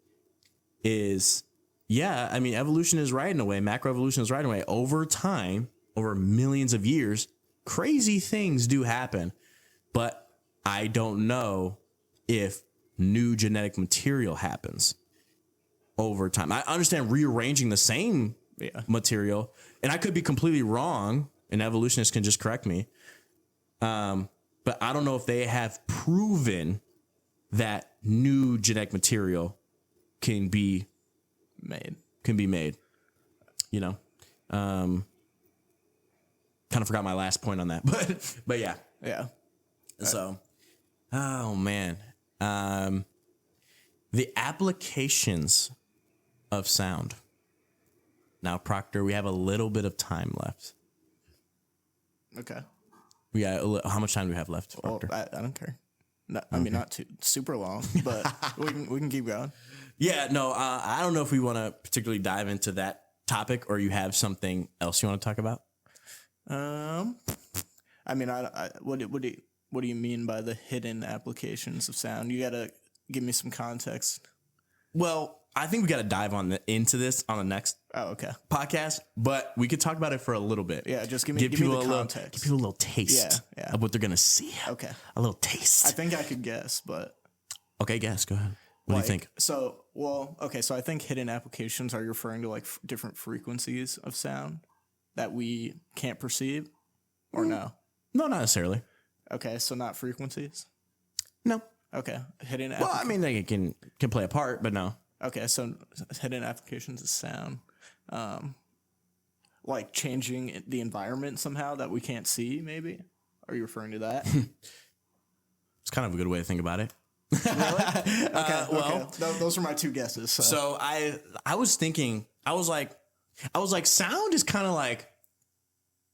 is, yeah, I mean, evolution is right in a way. Macroevolution is right in a way. Over time, over millions of years, crazy things do happen. But I don't know if new genetic material happens over time. I understand rearranging the same material, and I could be completely wrong, and evolutionists can just correct me. But I don't know if they have proven that new genetic material can be made. You know, kind of forgot my last point on that, but yeah. So, oh man, the applications of sound. Now, Proctor, we have a little bit of time left. Okay. We got how much time do we have left, Proctor? Well, I don't care. I mean, not too super long, but we can keep going. Yeah, no, I don't know if we want to particularly dive into that topic, or you have something else you want to talk about. I mean, what do you mean by the hidden applications of sound? You gotta give me some context. Well, I think we got to dive into this on the next podcast, but we could talk about it for a little bit. Yeah, just give me the context. Give people a little taste of what they're going to see. Okay. A little taste. I think I could guess, but... Okay, guess. Go ahead. What do you think? So I think hidden applications are referring to like different frequencies of sound that we can't perceive, or no? No, not necessarily. Okay, so not frequencies? No. Okay, hidden Well, I mean, they can play a part, but no. Okay, so hidden applications of sound, like changing the environment somehow that we can't see, maybe? Are you referring to that? It's kind of a good way to think about it. Really? Okay. Those are my two guesses. So I was thinking, I was like, sound is kind of like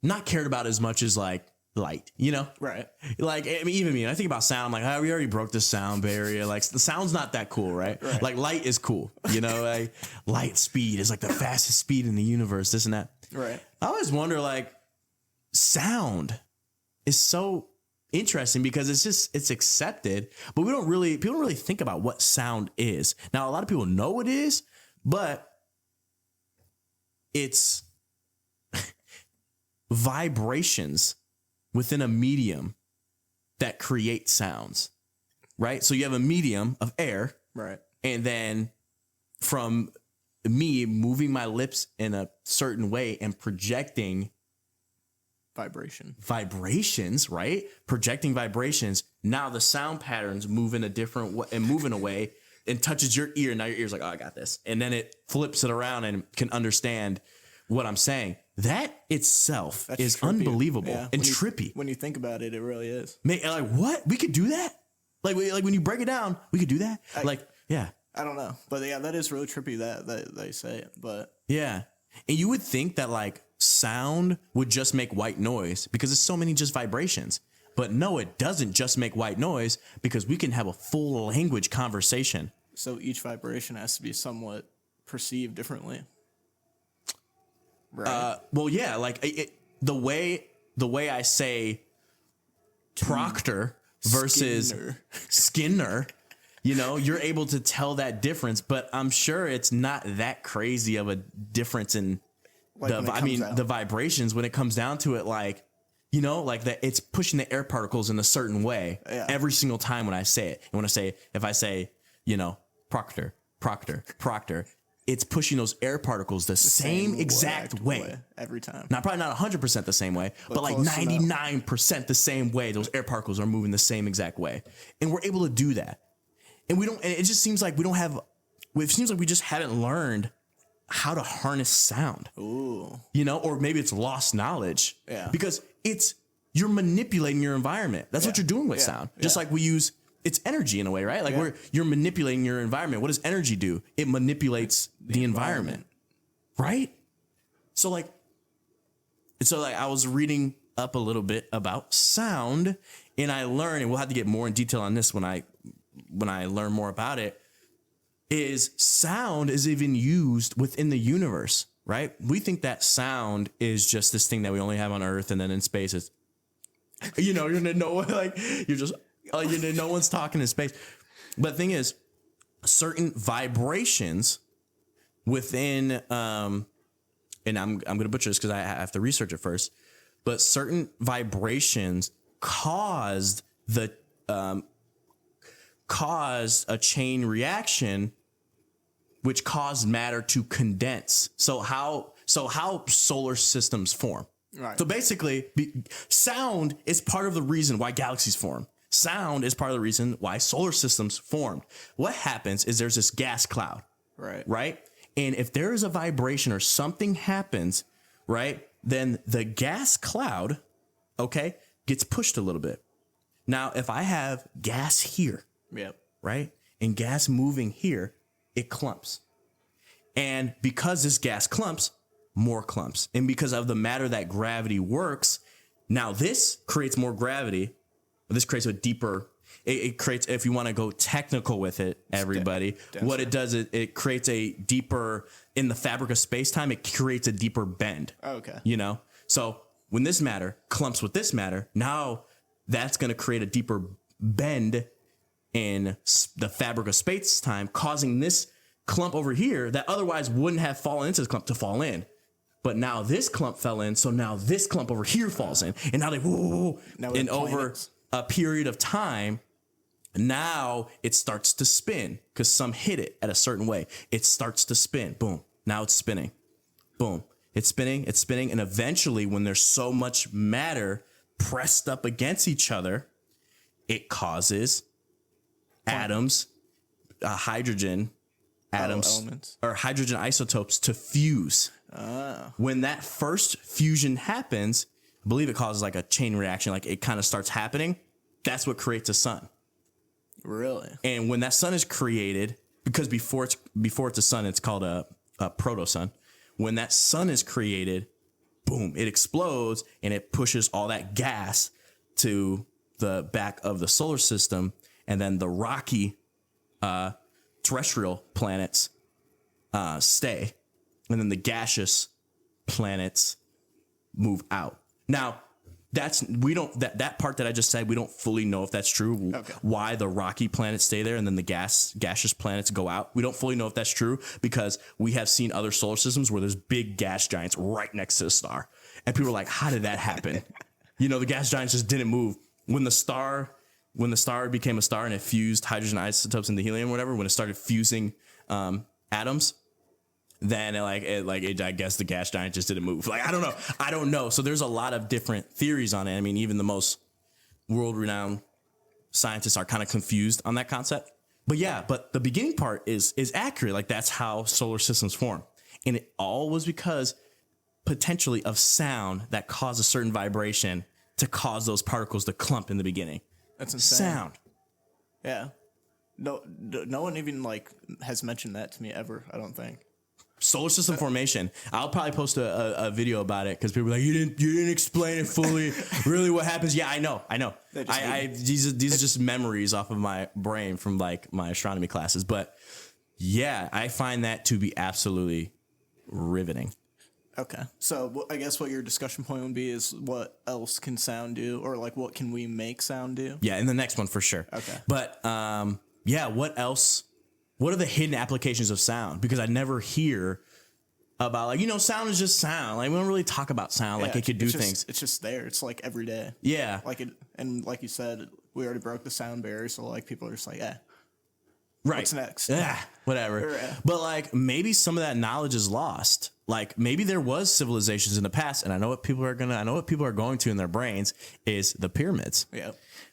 not cared about as much as like light, you know? Right. Like, I mean, even me, I think about sound, I'm like, we already broke the sound barrier. Like, the sound's not that cool, right? Like, light is cool, you know? Like, light speed is like the fastest speed in the universe, this and that. Right. I always wonder, like, sound is so interesting because it's accepted, but people don't really think about what sound is. Now, a lot of people know what it is, but it's vibrations within a medium that create sounds, right? So you have a medium of air, right? And then from me moving my lips in a certain way and projecting vibrations, right? Projecting vibrations. Now the sound patterns move in a different way and move in a way and touches your ear. Now your ear's like, oh, I got this. And then it flips it around and can understand what I'm saying. That itself is trippy. Unbelievable and trippy. When you think about it, it really is. Like, what? We could do that? Like when you break it down, we could do that? I don't know. But yeah, that is really trippy that they say it. But yeah. And you would think that like sound would just make white noise because there's so many just vibrations. But no, it doesn't just make white noise because we can have a full language conversation. So each vibration has to be somewhat perceived differently. Right. Well, yeah, like the way I say Proctor versus Skinner, you know, you're able to tell that difference, but I'm sure it's not that crazy of a difference in the vibrations when it comes down to it. Like, you know, like that it's pushing the air particles in a certain way every single time when I say it. And if I say, you know, Proctor, it's pushing those air particles the same exact way every time. Now, probably not 100% the same way, but like 99% the same way. Those air particles are moving the same exact way. And we're able to do that. And it just seems like it seems like we just haven't learned how to harness sound. Ooh. You know, or maybe it's lost knowledge. Yeah. Because you're manipulating your environment. That's what you're doing with sound. Just like it's energy in a way, right? Like you're manipulating your environment. What does energy do? It manipulates the environment. Right? So like I was reading up a little bit about sound, and I learned, and we'll have to get more in detail on this when I learn more about it, is sound is even used within the universe, right? We think that sound is just this thing that we only have on Earth, and then in space it's, you know, you're gonna know, like, you're just, no one's talking in space. But the thing is, certain vibrations within, and I'm going to butcher this because I have to research it first, but certain vibrations caused a chain reaction, which caused matter to condense. So how solar systems form. Right. So basically, sound is part of the reason why galaxies form. Sound is part of the reason why solar systems formed. What happens is there's this gas cloud, right? And if there is a vibration or something happens, right, then the gas cloud, okay, gets pushed a little bit. Now, if I have gas here, right, and gas moving here, it clumps. And because this gas clumps, more clumps. And because of the matter that gravity works, now this creates more gravity. This creates a deeper, it creates, if you want to go technical with it, everybody, what it does, it creates a deeper, in the fabric of space-time, it creates a deeper bend. Okay. You know? So when this matter clumps with this matter, now that's going to create a deeper bend in the fabric of space-time, causing this clump over here that otherwise wouldn't have fallen into this clump to fall in. But now this clump fell in, so now this clump over here falls in. And now and over a period of time, now it starts to spin because some hit it at a certain way. It starts to spin. Boom. Now it's spinning. Boom. It's spinning. And eventually, when there's so much matter pressed up against each other, it causes atoms, hydrogen atoms, or hydrogen isotopes to fuse. When that first fusion happens, I believe it causes like a chain reaction, like it kind of starts happening. That's what creates a sun. Really? And when that sun is created, because before it's a sun, it's called a proto-sun. When that sun is created, boom, it explodes and it pushes all that gas to the back of the solar system, and then the rocky terrestrial planets stay, and then the gaseous planets move out. Now, that part that I just said, we don't fully know if that's true. Okay. Why the rocky planets stay there and then the gaseous planets go out. We don't fully know if that's true because we have seen other solar systems where there's big gas giants right next to the star. And people are like, how did that happen? You know, the gas giants just didn't move. When the star became a star and it fused hydrogen isotopes into helium or whatever, when it started fusing atoms, then I guess the gas giant just didn't move. Like, I don't know. So there's a lot of different theories on it. I mean, even the most world-renowned scientists are kind of confused on that concept. But the beginning part is accurate. Like, that's how solar systems form. And it all was because potentially of sound that caused a certain vibration to cause those particles to clump in the beginning. That's insane. Sound. Yeah. No one even has mentioned that to me ever, I don't think. Solar system formation. I'll probably post a video about it because people are like, you didn't explain it fully. Really, what happens? Yeah, I know. These are just memories off of my brain from like my astronomy classes. But yeah, I find that to be absolutely riveting. Okay, so I guess what your discussion point would be is what else can sound do, or like what can we make sound do? Yeah, in the next one for sure. Okay, but what else? What are the hidden applications of sound? Because I never hear about sound is just sound. Like, we don't really talk about sound like it could do things. It's just there. It's like every day. Yeah. And like you said, we already broke the sound barrier, so like people are just like, Right. What's next? Yeah, whatever. Yeah. But like maybe some of that knowledge is lost. Like maybe there was civilizations in the past, and I know what people are going to in their brains is the pyramids. Yeah.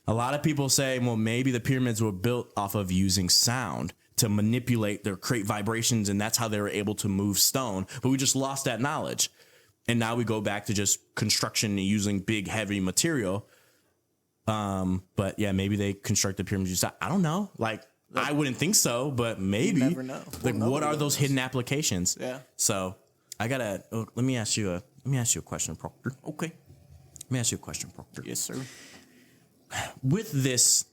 A lot of people say, well, maybe the pyramids were built off of using sound to manipulate their create vibrations, and that's how they were able to move stone. But we just lost that knowledge. And now we go back to just construction and using big, heavy material. But yeah, maybe they construct the pyramids. I don't know. Like, I wouldn't think so, but maybe. You never know. Like, Well, what are nobody those knows. hidden applications? Yeah. So I gotta. Let me ask you a question, Proctor. Okay. Let me ask you a question, Proctor. Yes, sir. With this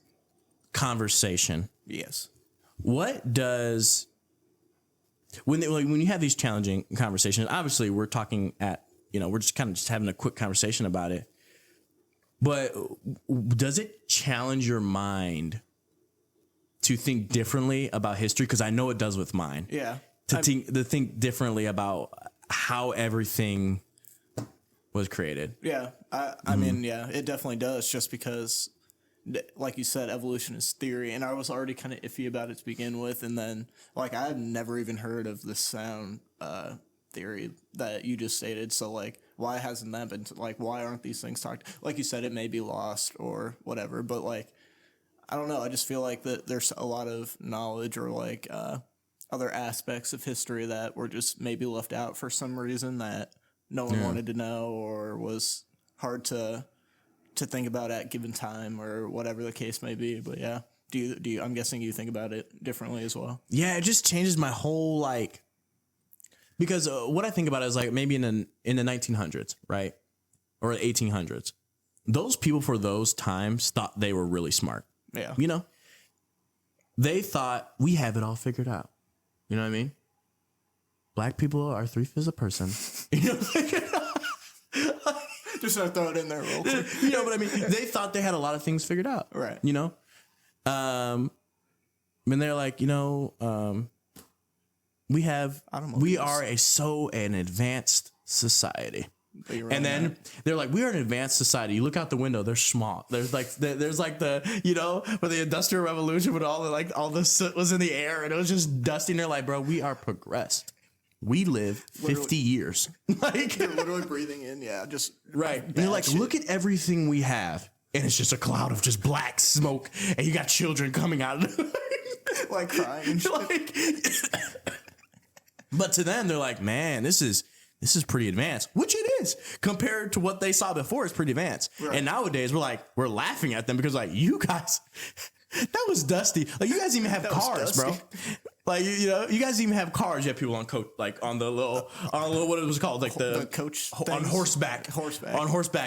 conversation, Yes. what does when you have these challenging conversations? Obviously, we're talking we're just kind of just having a quick conversation about it. But does it challenge your mind to think differently about history? Because I know it does with mine. Yeah. To think differently about how everything was created. Yeah. I mean, yeah, it definitely does, just because, like you said, evolution is theory, and I was already kind of iffy about it to begin with, and then, like, I had never even heard of the sound theory that you just stated, so, like, why hasn't that been, like, why aren't these things talked? Like you said, it may be lost or whatever, but, like, I don't know, I just feel like that there's a lot of knowledge or, like, other aspects of history that were just maybe left out for some reason that no one wanted to know, or was hard to think about at given time, or whatever the case may be. But yeah, do you I'm guessing you think about it differently as well. Yeah, it just changes my whole because what I think about is like maybe in the 1900s, right? Or the 1800s. Those people for those times thought they were really smart. Yeah. You know? They thought we have it all figured out. You know what I mean? Black people are 3/5 of a person. You know? Just to throw it in there real quick. You know what I mean? They thought they had a lot of things figured out. Right. You know? And they're like, we are an advanced society. And then they're like, we are an advanced society. You look out the window, there's smog. There's like the, for the Industrial Revolution, when all the soot was in the air and it was just dusty. And they're like, bro, we are progressed. We live 50 years. Like, you're literally breathing in. Yeah. Just right. And they're like, look at everything we have. And it's just a cloud of just black smoke. And you got children coming out of it. like crying. But to them, they're like, man, this is pretty advanced, which it is compared to what they saw before. It's pretty advanced. Right. And nowadays we're laughing at them because like, you guys, that was dusty. Like, you guys even have cars, bro. Like, you guys even have cars. You have people on coach, like on the little, what it was called, like the coach on horseback,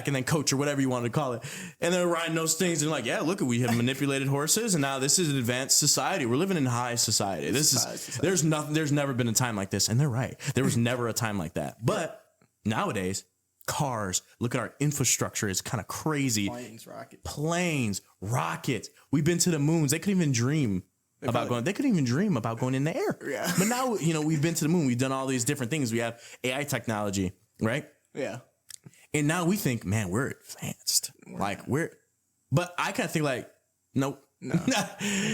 and then coach or whatever you want to call it. And they're riding those things and like, yeah, look, we have manipulated horses, and now this is an advanced society. We're living in high society. There's never been a time like this, and they're right. There was never a time like that. But nowadays, cars. Look at our infrastructure. It's kind of crazy. Planes, rockets. We've been to the moons. They couldn't even dream. They couldn't even dream about going in the air. Yeah. But now, we've been to the moon. We've done all these different things. We have AI technology, right? Yeah. And now we think, man, we're advanced. But I kind of think like, nope. No.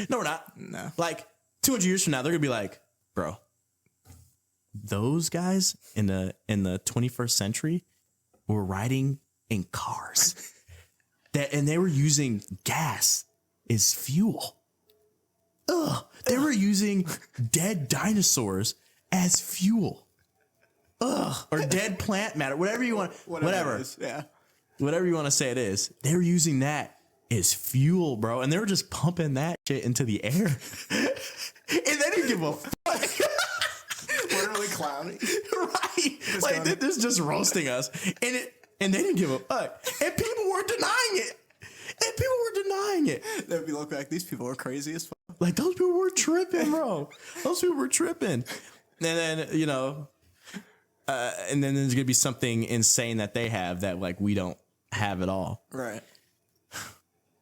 No, we're not. No. Like 200 years from now, they're going to be like, bro, those guys in the 21st century were riding in cars. And they were using gas as fuel. They were using dead dinosaurs as fuel. Or dead plant matter, whatever you want. Whatever. Yeah. Whatever you want to say it is. They were using that as fuel, bro. And they were just pumping that shit into the air. And they didn't give a fuck. Literally clowning. Right. Like, they're just roasting us. And they didn't give a fuck. And people were denying it. They'd be looking like, these people are crazy as fuck. Like, those people were tripping, bro. Those people were tripping. And then, and then there's going to be something insane that they have that, like, we don't have at all. Right.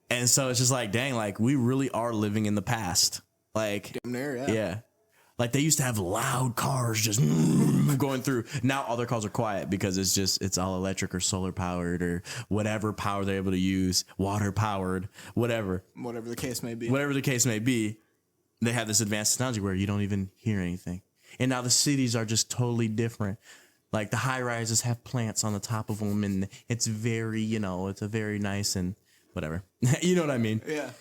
And so it's just like, dang, like, we really are living in the past. Like, damn near, yeah. Yeah. Like, they used to have loud cars just going through. Now all their cars are quiet because it's all electric or solar powered or whatever power they're able to use, water powered, whatever. Whatever the case may be. they have this advanced technology where you don't even hear anything. And now the cities are just totally different. Like the high rises have plants on the top of them, and it's very, it's a very nice and whatever. You know what I mean? Yeah.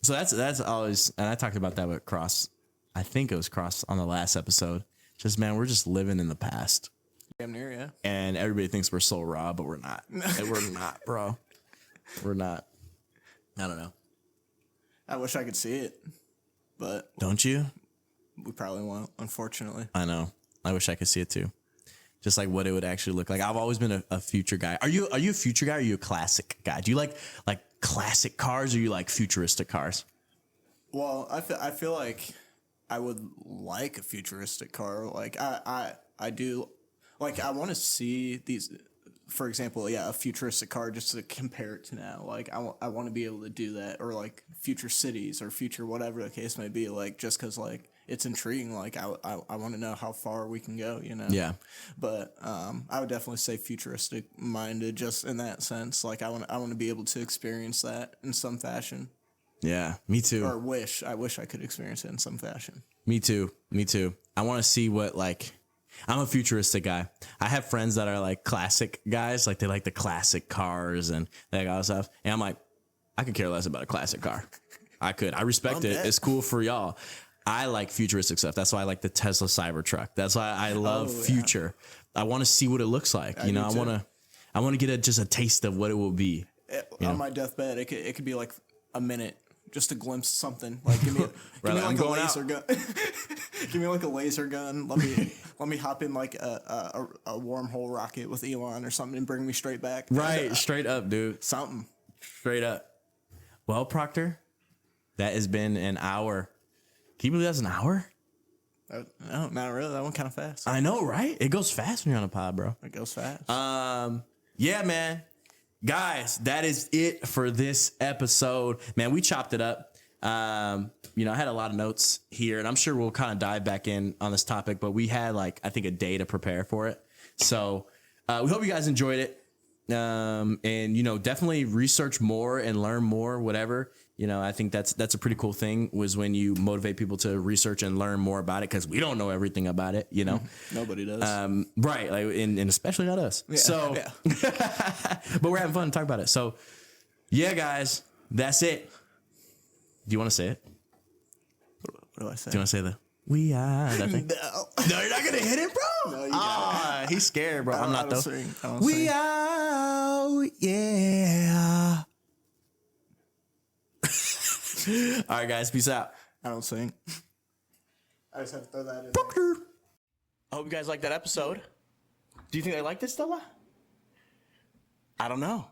So that's always, and I talked about that with Cross. I think it was Cross on the last episode. Just, man, we're just living in the past. Damn near, yeah. And everybody thinks we're so raw, but we're not. And we're not, bro. We're not. I don't know. I wish I could see it, but Don't you? we probably won't, unfortunately. I know. I wish I could see it too. Just like what it would actually look like. I've always been a future guy. Are you a future guy or are you a classic guy? Do you like classic cars or you like futuristic cars? Well, I feel like I would like a futuristic car. Like I do, like I want to see these. For example, yeah, a futuristic car just to compare it to now. Like I want to be able to do that, or like future cities or future whatever the case may be. Like just because like it's intriguing. Like I want to know how far we can go. Yeah. But I would definitely say futuristic minded, just in that sense. Like I want to be able to experience that in some fashion. Yeah, me too. Or I wish I could experience it in some fashion. Me too. I want to see what I'm a futuristic guy. I have friends that are like classic guys, like they like the classic cars and that kind of stuff. And I'm like, I could care less about a classic car. I respect it. It's cool for y'all. I like futuristic stuff. That's why I like the Tesla Cybertruck. That's why I love future. I want to see what it looks like. I want to get just a taste of what it will be. On my deathbed, it could be like a minute. Just a glimpse of something. Like give me like a laser gun. Give me like a laser gun. Let me hop in like a wormhole rocket with Elon or something and bring me straight back. Right, straight up, dude. Something. Straight up. Well, Proctor, that has been an hour. Can you believe that's an hour? No, not really. That went kind of fast. I know, right? It goes fast when you're on a pod, bro. It goes fast. Yeah, man. Guys, that is it for this episode. Man, we chopped it up. I had a lot of notes here, and I'm sure we'll kind of dive back in on this topic, but we had I think a day to prepare for it. So we hope you guys enjoyed it. And definitely research more and learn more, whatever. I think that's a pretty cool thing, was when you motivate people to research and learn more about it, because we don't know everything about it, Nobody does. Right. And especially not us. Yeah, so, yeah. But we're having fun to talk about it. So yeah, guys, that's it. Do you want to say it? What do I say? Do you want to say we are that thing? No, you're not going to hit it, bro. No, you got He's scared, bro. I'm not though. We are, yeah. All right, guys. Peace out. I don't sing. I just have to throw that in. I hope you guys liked that episode. Do you think they liked it, Stella? I don't know.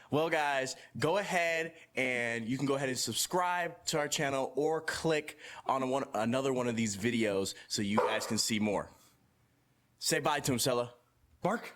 Well, guys, go ahead and you can go ahead and subscribe to our channel or click on another one of these videos so you guys can see more. Say bye to him, Stella. Bark.